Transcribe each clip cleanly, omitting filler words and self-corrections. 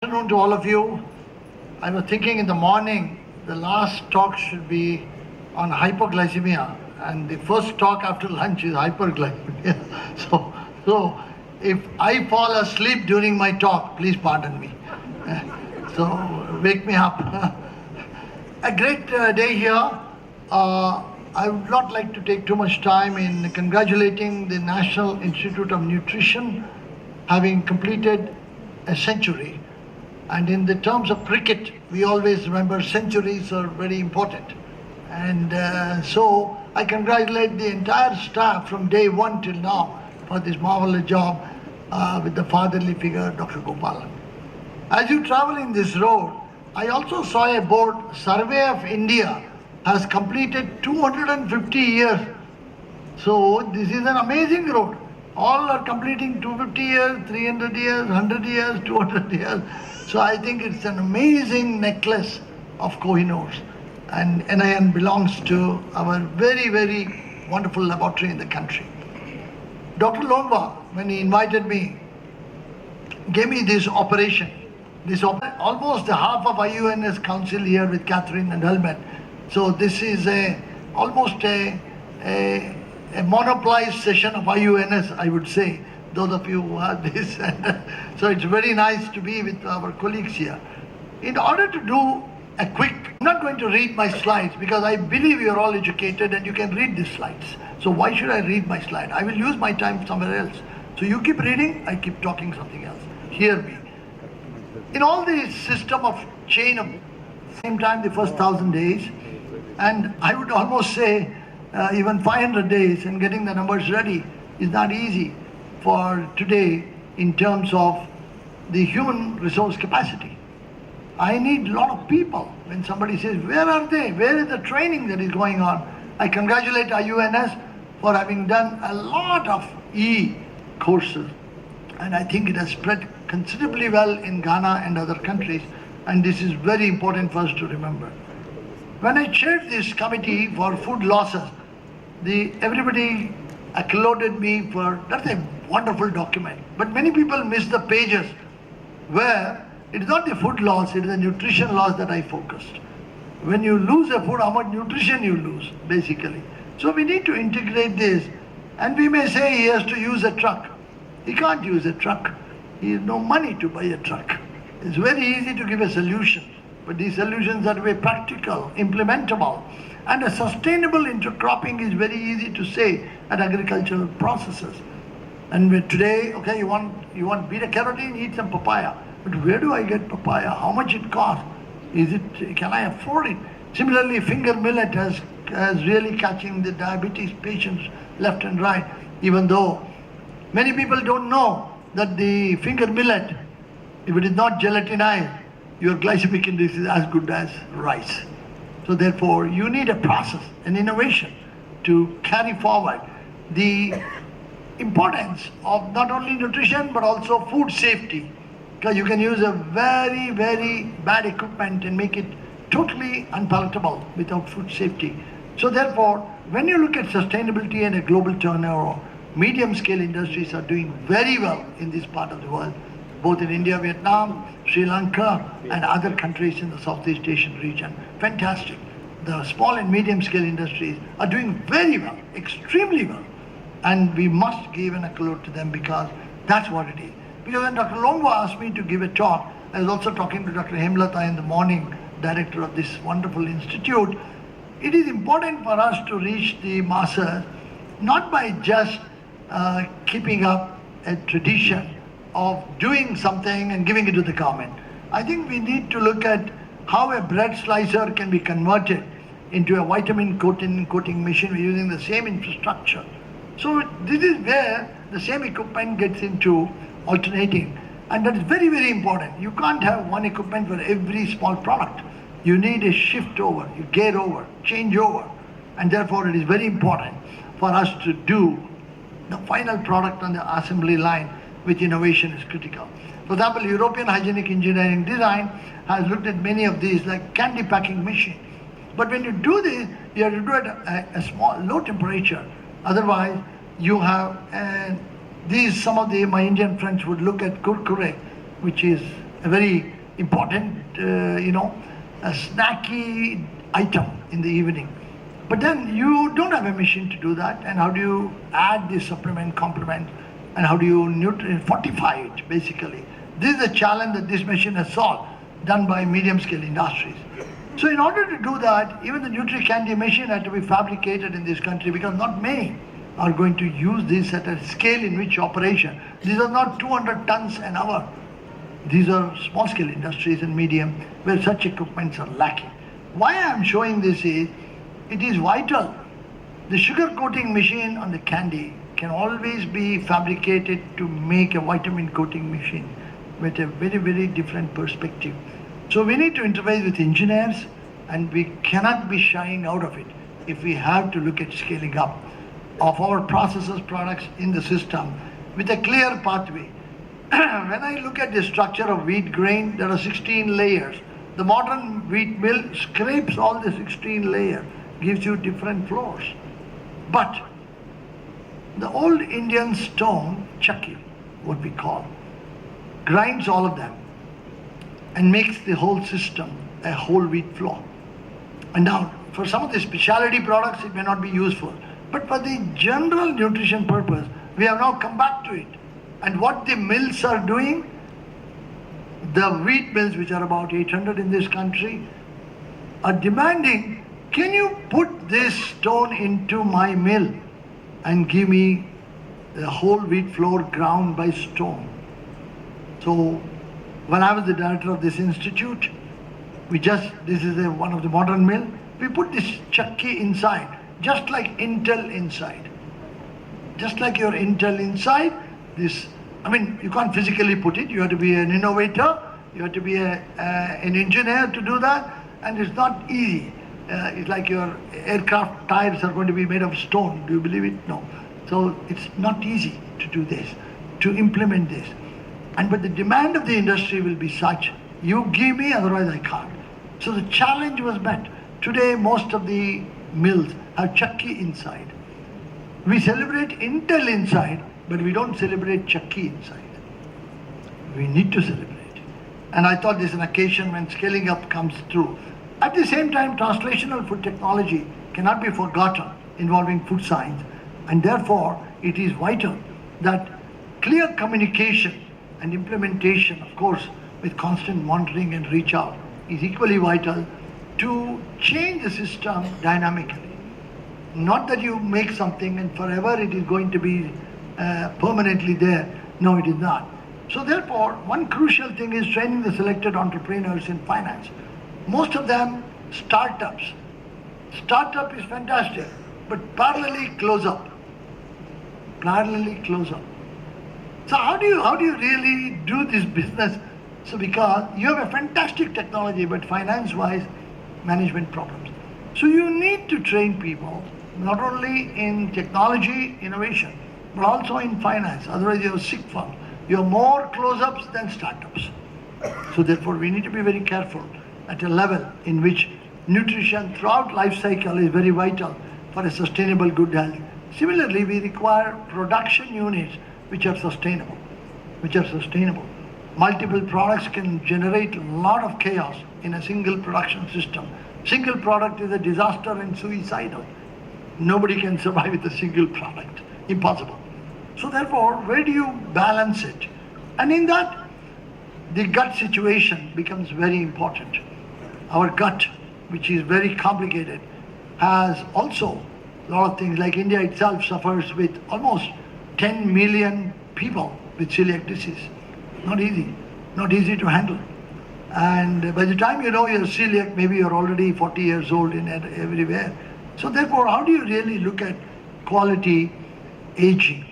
afternoon to all of you. I was thinking in the morning, the last talk should be on hypoglycemia, and the first talk after lunch is hyperglycemia. So if I fall asleep during my talk, please pardon me. So wake me up. A great day here. I would not like to take too much time in congratulating the National Institute of Nutrition having completed a century. And in the terms of cricket, we always remember centuries are very important. And so I congratulate the entire staff from day one till now for this marvelous job with the fatherly figure, Dr. Gopalan. As you travel in this road, I also saw a board, Survey of India has completed 250 years. So this is an amazing road. All are completing 250 years, 300 years, 100 years, 200 years. So I think it's an amazing necklace of Kohinoors. And NIN belongs to our very, very wonderful laboratory in the country. Dr. Longwa, when he invited me, gave me this operation. Almost the half of IUNS council here with Catherine and Helmet. So this is almost a monopolized session of IUNS, I would say, those of you who have this. So it's very nice to be with our colleagues here. In order to do a quick, I'm not going to read my slides because I believe you're all educated and you can read these slides. So why should I read my slide? I will use my time somewhere else. So you keep reading, I keep talking something else. Hear me. In all this system of chain of same time, the first 1,000 days, and I would almost say even 500 days, and getting the numbers ready is not easy for today in terms of the human resource capacity. I need a lot of people. When somebody says, where are they? Where is the training that is going on? I congratulate IUNS for having done a lot of e-courses. And I think it has spread considerably well in Ghana and other countries. And this is very important for us to remember. When I chaired this committee for food losses, everybody applauded me for, that's a wonderful document. But many people miss the pages where it is not the food loss, it is the nutrition loss that I focused. When you lose a food, how much nutrition you lose, basically. So we need to integrate this. And we may say he has to use a truck. He can't use a truck. He has no money to buy a truck. It's very easy to give a solution. But these solutions are very practical, implementable. And a sustainable intercropping is very easy to say at agricultural processes. And today, okay, you want beta carotene, eat some papaya. But where do I get papaya? How much it costs? Can I afford it? Similarly, finger millet has really catching the diabetes patients left and right, even though many people don't know that the finger millet, if it is not gelatinized, your glycemic index is as good as rice. So therefore, you need a process, an innovation to carry forward the importance of not only nutrition, but also food safety. Because you can use a very, very bad equipment and make it totally unpalatable without food safety. So therefore, when you look at sustainability and a global turnover, medium-scale industries are doing very well in this part of the world, both in India, Vietnam, Sri Lanka, and other countries in the Southeast Asian region. Fantastic. The small and medium-scale industries are doing very well, extremely well. And we must give an accolade to them because that's what it is. Because when Dr. Longwa asked me to give a talk, I was also talking to Dr. Hemlata in the morning, director of this wonderful institute. It is important for us to reach the masses, not by just keeping up a tradition of doing something and giving it to the government. I think we need to look at how a bread slicer can be converted into a vitamin coating machine. We're using the same infrastructure. So this is where the same equipment gets into alternating. And that is very, very important. You can't have one equipment for every small product. You need a shift over, you gear over, change over. And therefore it is very important for us to do the final product on the assembly line, which innovation is critical. For example, European Hygienic Engineering Design has looked at many of these like candy packing machine. But when you do this, you have to do it at a small, low temperature. Otherwise, you have some of my Indian friends would look at kurkure, which is a very important, a snacky item in the evening. But then you don't have a machine to do that. And how do you add the supplement, complement, and how do you fortify it, basically? This is a challenge that this machine has solved, done by medium-scale industries. So in order to do that, even the Nutri-Candy machine had to be fabricated in this country because not many are going to use this at a scale in which operation. These are not 200 tons an hour. These are small-scale industries and medium where such equipments are lacking. Why I am showing this is, it is vital. The sugar coating machine on the candy can always be fabricated to make a vitamin coating machine with a very, very different perspective. So we need to interface with engineers, and we cannot be shying out of it if we have to look at scaling up of our processes, products in the system with a clear pathway. When I look at the structure of wheat grain, there are 16 layers. The modern wheat mill scrapes all the 16 layers, gives you different floors. But the old Indian stone, chakki, what we call, grinds all of them and makes the whole system a whole wheat flour. And now, for some of the specialty products, it may not be useful. But for the general nutrition purpose, we have now come back to it. And what the mills are doing, the wheat mills, which are about 800 in this country, are demanding, can you put this stone into my mill and give me the whole wheat flour ground by stone? So when I was the director of this institute, this is one of the modern mill, we put this chakki inside, just like Intel inside. Just like your Intel inside, you can't physically put it, you have to be an innovator, you have to be an engineer to do that, and it's not easy. It's like your aircraft tires are going to be made of stone. Do you believe it? No. So it's not easy to do this, to implement this. But the demand of the industry will be such, you give me, otherwise I can't. So the challenge was met. Today, most of the mills have chakki inside. We celebrate Intel inside, but we don't celebrate chakki inside. We need to celebrate. And I thought this is an occasion when scaling up comes through. At the same time, translational food technology cannot be forgotten involving food science. And therefore, it is vital that clear communication and implementation, of course, with constant monitoring and reach out, is equally vital to change the system dynamically. Not that you make something and forever it is going to be permanently there. No, it is not. So therefore, one crucial thing is training the selected entrepreneurs in finance. Most of them startups. Startup is fantastic, but parallelly close up. Parallelly close up. So how do you really do this business? So because you have a fantastic technology, but finance-wise, management problems. So you need to train people, not only in technology innovation, but also in finance. Otherwise you have sick firms. You have more close-ups than startups. So therefore we need to be very careful at a level in which nutrition throughout life cycle is very vital for a sustainable good health. Similarly, we require production units which are sustainable. Multiple products can generate a lot of chaos in a single production system. Single product is a disaster and suicidal. Nobody can survive with a single product. Impossible. So therefore, where do you balance it? And in that, the gut situation becomes very important. Our gut, which is very complicated, has also a lot of things, like India itself suffers with almost 10 million people with celiac disease. Not easy to handle. And by the time you know you're celiac, maybe you're already 40 years old in everywhere. So therefore, how do you really look at quality aging,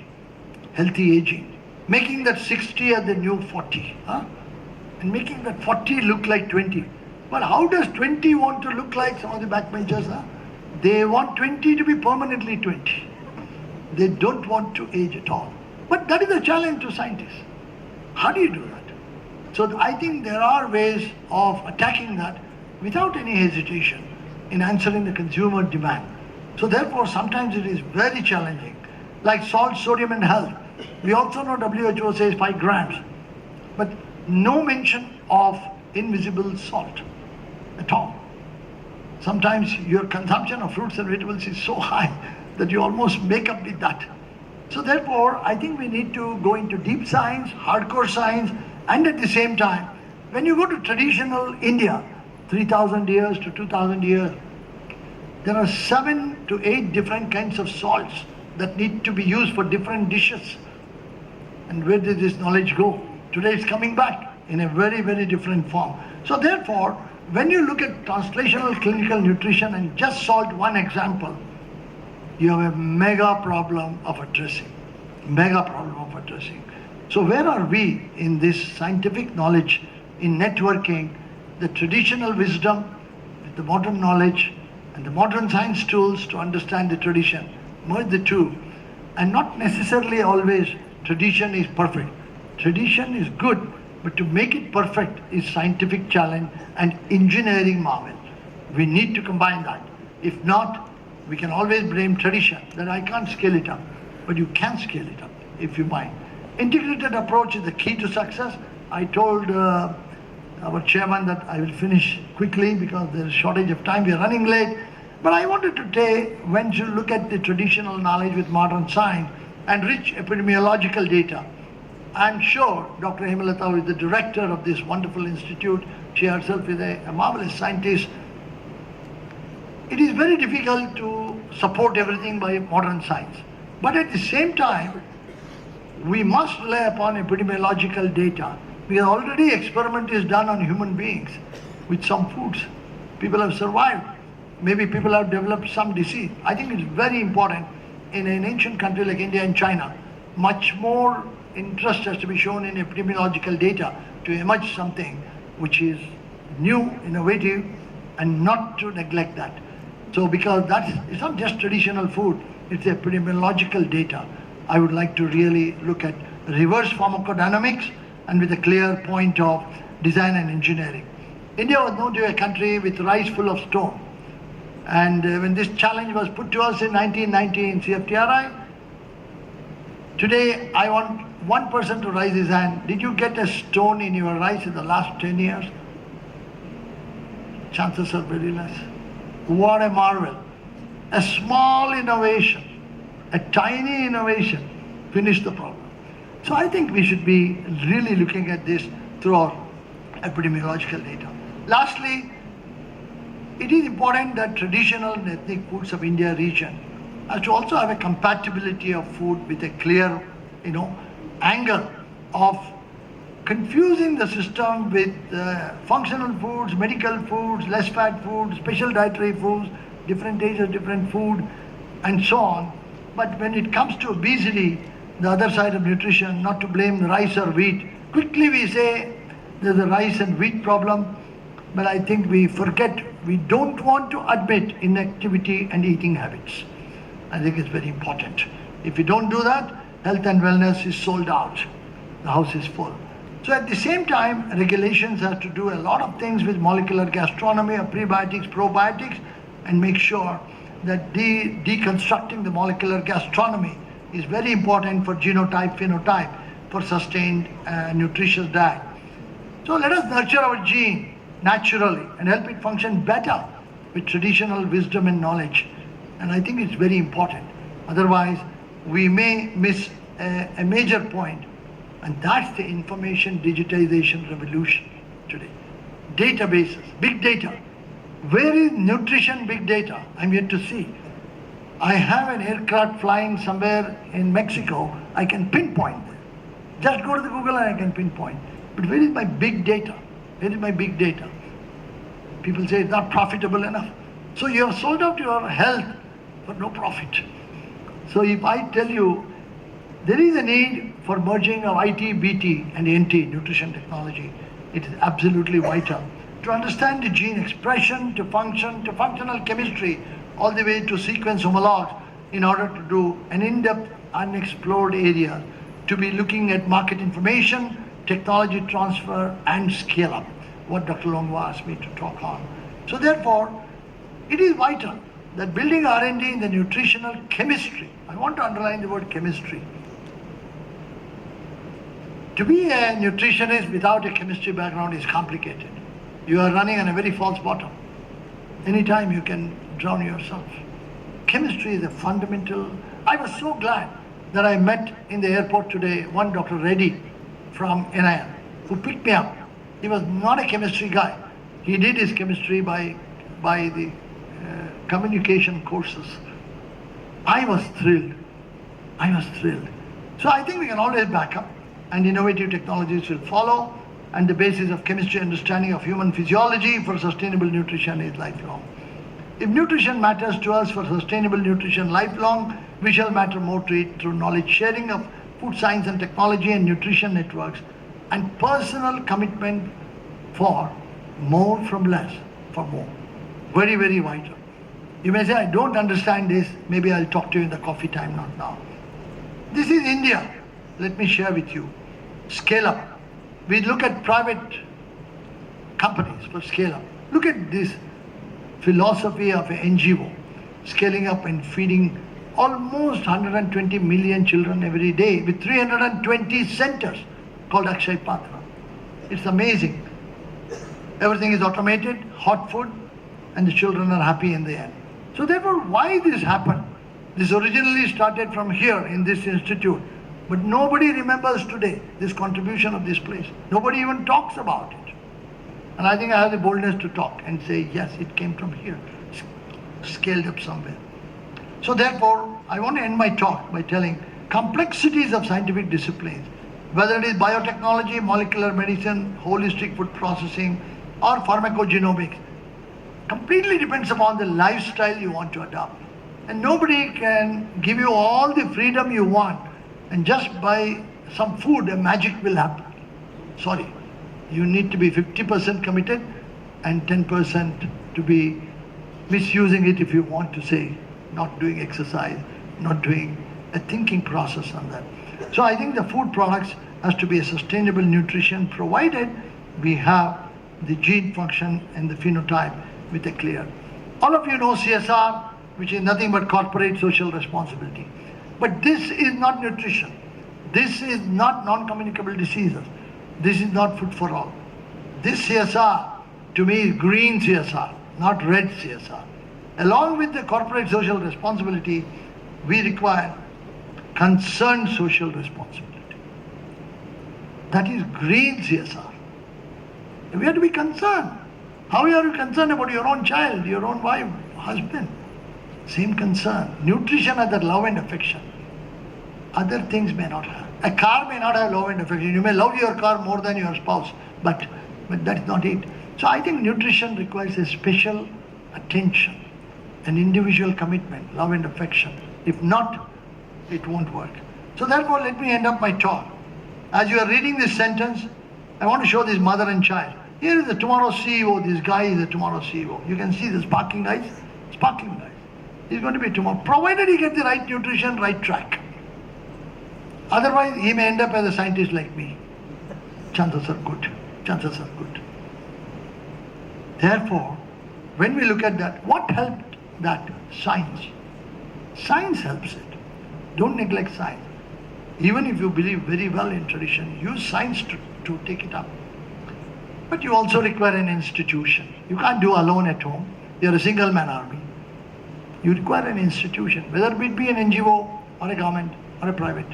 healthy aging, making that 60 as the new 40, and making that 40 look like 20. But how does 20 want to look like some of the backbenchers? They want 20 to be permanently 20. They don't want to age at all. But that is a challenge to scientists. How do you do that? So I think there are ways of attacking that without any hesitation in answering the consumer demand. So therefore, sometimes it is very challenging. Like salt, sodium and health. We also know WHO says 5 grams. But no mention of invisible salt at all. Sometimes your consumption of fruits and vegetables is so high that you almost make up with that. So therefore, I think we need to go into deep science, hardcore science, and at the same time, when you go to traditional India, 3,000 years to 2,000 years, there are 7 to 8 different kinds of salts that need to be used for different dishes. And where did this knowledge go? Today it's coming back in a very, very different form. So therefore, when you look at translational clinical nutrition and just salt one example, you have a mega problem of addressing. Mega problem of addressing. So where are we in this scientific knowledge, in networking, the traditional wisdom with the modern knowledge and the modern science tools to understand the tradition? Merge the two. And not necessarily always tradition is perfect. Tradition is good, but to make it perfect is scientific challenge and engineering marvel. We need to combine that. If not, we can always blame tradition that I can't scale it up, but you can scale it up if you mind. Integrated approach is the key to success. I told our chairman that I will finish quickly because there is shortage of time. We are running late. But I wanted to say, when you look at the traditional knowledge with modern science and rich epidemiological data, I'm sure Dr. Hemalata, who is the director of this wonderful institute, she herself is a marvelous scientist. It is very difficult to support everything by modern science. But at the same time, we must rely upon epidemiological data, because already experiment is done on human beings with some foods. People have survived. Maybe people have developed some disease. I think it's very important in an ancient country like India and China. Much more interest has to be shown in epidemiological data to emerge something which is new, innovative, and not to neglect that. So because it's not just traditional food, it's epidemiological data. I would like to really look at reverse pharmacodynamics and with a clear point of design and engineering. India was known to be a country with rice full of stone. And when this challenge was put to us in 1990 in CFTRI, today I want one person to raise his hand. Did you get a stone in your rice in the last 10 years? Chances are very less. What a marvel. A small innovation, a tiny innovation finished the problem. So I think we should be really looking at this through our epidemiological data. Lastly, it is important that traditional and ethnic foods of India region has to also have a compatibility of food with a clear, angle of confusing the system with functional foods, medical foods, less fat foods, special dietary foods, different days of different food, and so on. But when it comes to obesity, the other side of nutrition, not to blame rice or wheat, quickly we say there's a rice and wheat problem, but I think we forget, we don't want to admit inactivity and eating habits. I think it's very important. If we don't do that, health and wellness is sold out. The house is full. So at the same time, regulations have to do a lot of things with molecular gastronomy or prebiotics, probiotics, and make sure that deconstructing the molecular gastronomy is very important for genotype, phenotype, for sustained nutritious diet. So let us nurture our gene naturally and help it function better with traditional wisdom and knowledge. And I think it's very important. Otherwise, we may miss a major point, and that's the information digitization revolution today. Databases, big data. Where is nutrition big data? I'm yet to see. I have an aircraft flying somewhere in Mexico. I can pinpoint it. Just go to the Google and I can pinpoint. But where is my big data? Where is my big data? People say it's not profitable enough. So you have sold out your health for no profit. So if I tell you there is a need for merging of IT, BT and NT, nutrition technology, it is absolutely vital to understand the gene expression, to function, to functional chemistry, all the way to sequence homologs in order to do an in-depth unexplored area, to be looking at market information, technology transfer and scale up, what Dr. Longwa asked me to talk on. So therefore, it is vital that building R&D in the nutritional chemistry, I want to underline the word chemistry. To be a nutritionist without a chemistry background is complicated. you are running on a very false bottom. Anytime you can drown yourself. Chemistry is a fundamental. I was so glad that I met in the airport today one Dr. Reddy from NIN who picked me up. He was not a chemistry guy. He did his chemistry by the communication courses. I was thrilled. So I think we can always back up, and innovative technologies will follow, and the basis of chemistry understanding of human physiology for sustainable nutrition is lifelong. If nutrition matters to us for sustainable nutrition lifelong, we shall matter more to it through knowledge sharing of food science and technology and nutrition networks, and personal commitment for more from less for more. Very, very vital. You may say, I don't understand this. Maybe I'll talk to you in the coffee time, not now. This is India. Let me share with you. Scale up. We look at private companies for scale up. Look at this philosophy of an NGO, scaling up and feeding almost 120 million children every day with 320 centers called Akshay Patra. It's amazing. Everything is automated, hot food, and the children are happy in the end. So therefore, why this happened? This originally started from here in this institute, but nobody remembers today this contribution of this place. Nobody even talks about it. And I think I have the boldness to talk and say, yes, it came from here, scaled up somewhere. So therefore, I want to end my talk by telling complexities of scientific disciplines, whether it is biotechnology, molecular medicine, holistic food processing, or pharmacogenomics, completely depends upon the lifestyle you want to adopt. And nobody can give you all the freedom you want, and just by some food, a magic will happen. Sorry. You need to be 50% committed and 10% to be misusing it, if you want to say, not doing exercise, not doing a thinking process on that. So I think the food products has to be a sustainable nutrition, provided we have the gene function and the phenotype with a clear. All of you know CSR, which is nothing but corporate social responsibility. But this is not nutrition. This is not non-communicable diseases. This is not food for all. This CSR, to me, is green CSR, not red CSR. Along with the corporate social responsibility, we require concerned social responsibility. That is green CSR. We have to be concerned. How are you concerned about your own child, your own wife, husband? Same concern. Nutrition has that love and affection. Other things may not have. A car may not have love and affection. You may love your car more than your spouse, but that's not it. So I think nutrition requires a special attention, an individual commitment, love and affection. If not, it won't work. So therefore, let me end up my talk. As you are reading this sentence, I want to show this mother and child. Here is the tomorrow CEO. This guy is the tomorrow CEO. You can see the sparkling eyes. Sparkling eyes. He's going to be tomorrow, provided he gets the right nutrition, right track. Otherwise, he may end up as a scientist like me. Chances are good. Chances are good. Therefore, when we look at that, what helped that? Science. Science helps it. Don't neglect science. Even if you believe very well in tradition, use science to take it up. But you also require an institution. You can't do alone at home. You're a single man army. You require an institution, whether it be an NGO or a government or a private.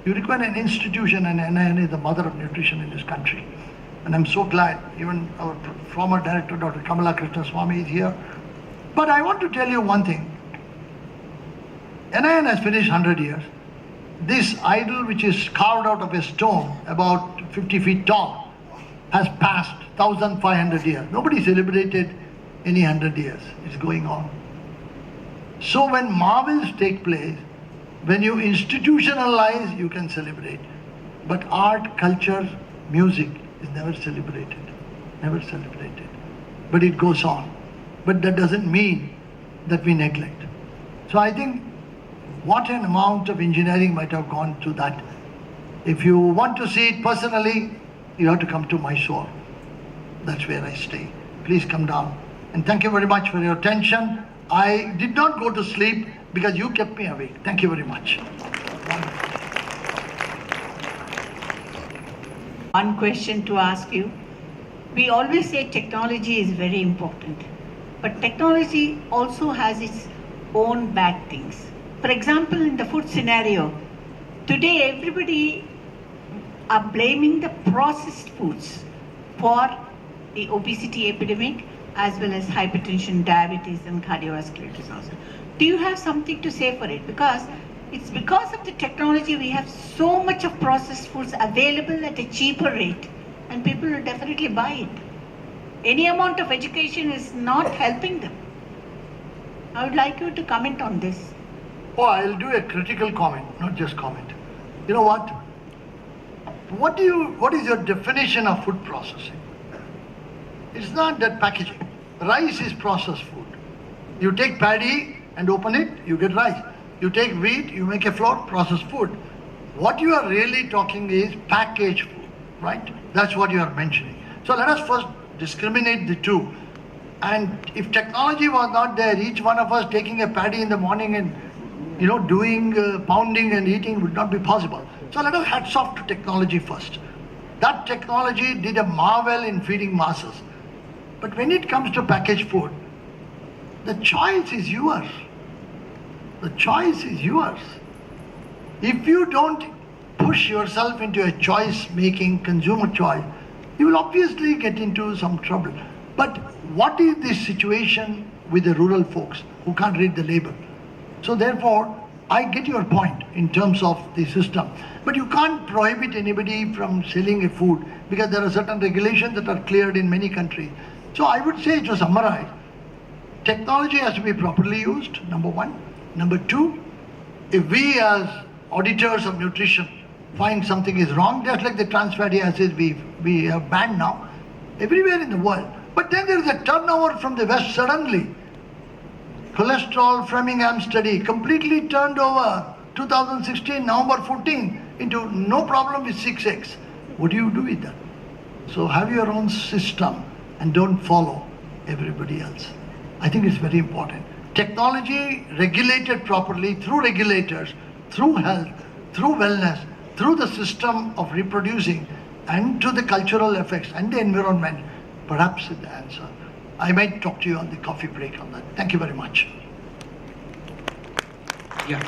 You require an institution, and NIN is the mother of nutrition in this country. And I'm so glad even our former director, Dr. Kamala Krishnaswamy, is here. But I want to tell you one thing. NIN has finished 100 years. This idol, which is carved out of a stone about 50 feet tall, has passed 1,500 years. Nobody celebrated any 100 years. It's going on. So when marvels take place, when you institutionalize, you can celebrate. But art, culture, music is never celebrated. Never celebrated. But it goes on. But that doesn't mean that we neglect. So I think what an amount of engineering might have gone to that. If you want to see it personally, you have to come to Mysore. That's where I stay. Please come down. And thank you very much for your attention. I did not go to sleep because you kept me awake. Thank you very much. One question to ask you. We always say technology is very important, but technology also has its own bad things. For example, in the food scenario, today everybody are blaming the processed foods for the obesity epidemic as well as hypertension, diabetes and cardiovascular disease. Do you have something to say for it? Because it's because of the technology we have so much of processed foods available at a cheaper rate and people will definitely buy it. Any amount of education is not helping them. I would like you to comment on this. Oh, I'll do a critical comment, not just comment. You know what? What is your definition of food processing? It's not that packaging. Rice is processed food. You take paddy and open it, you get rice. You take wheat, you make a flour, processed food. What you are really talking is packaged food, right? That's what you are mentioning. So let us first discriminate the two. And if technology was not there, each one of us taking a paddy in the morning and doing pounding and eating would not be possible. So let us hats off to technology first. That technology did a marvel in feeding masses. But when it comes to packaged food, the choice is yours. The choice is yours. If you don't push yourself into a choice-making, consumer choice, you will obviously get into some trouble. But what is the situation with the rural folks who can't read the label? So therefore, I get your point in terms of the system. But you can't prohibit anybody from selling a food because there are certain regulations that are cleared in many countries. So I would say, to summarize, technology has to be properly used, number one. Number two, if we as auditors of nutrition find something is wrong, just like the trans fatty acids we have banned now, everywhere in the world. But then there is a turnover from the West suddenly. Cholesterol Framingham study completely turned over 2016, November 14 into no problem with 6X. What do you do with that? So have your own system and don't follow everybody else. I think it's very important. Technology regulated properly through regulators, through health, through wellness, through the system of reproducing and to the cultural effects and the environment, perhaps is the answer. I might talk to you on the coffee break on that. Thank you very much. Yeah.